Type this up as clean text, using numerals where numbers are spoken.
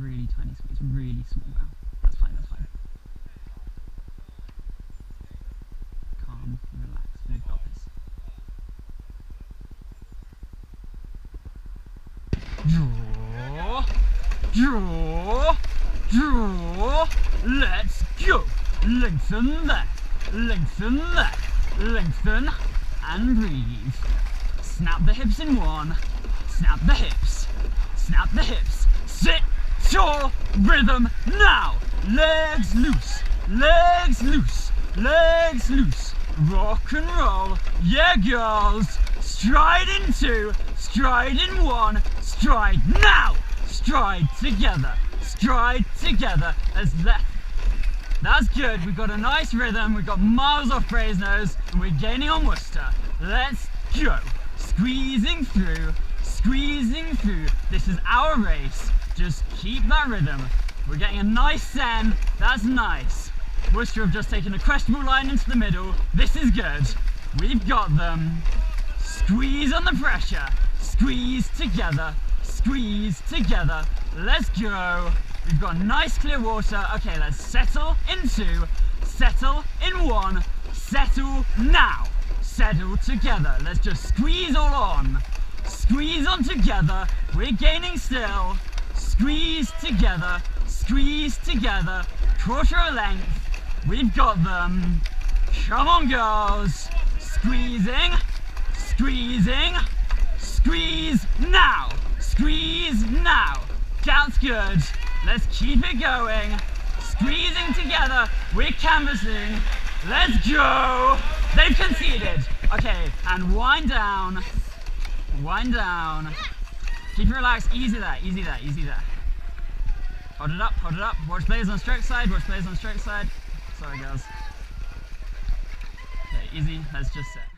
really tiny squeeze, really small now. That's fine, that's fine. Calm, relax, we've got this. Draw, draw, draw, let's go. Lengthen there, lengthen there, lengthen and breathe. Snap the hips in one, snap the hips, snap the hips. Sit, your rhythm now. Legs loose, legs loose, legs loose. Rock and roll, yeah girls. Stride in two, stride in one, stride now. Stride together as left. That's good, we've got a nice rhythm, we've got miles off Brasenose, and we're gaining on Worcester. Let's go. Squeezing through, squeezing through. This is our race, just keep that rhythm. We're getting a nice send, that's nice. Worcester have just taken a questionable line into the middle. This is good, we've got them. Squeeze on the pressure, squeeze together, let's go. We've got nice clear water. Okay, let's settle in two, settle in one, settle now. Settle together. Let's just squeeze all on. Squeeze on together. We're gaining still. Squeeze together. Quarter of length. We've got them. Come on, girls. Squeezing. Squeeze now. That's good. Let's keep it going. Squeezing together. We're canvassing. Let's go. They've conceded. Okay, and wind down. Keep it relaxed. Easy there. Hold it up. Watch players on stroke side. Sorry, girls. Okay, easy. Let's just set.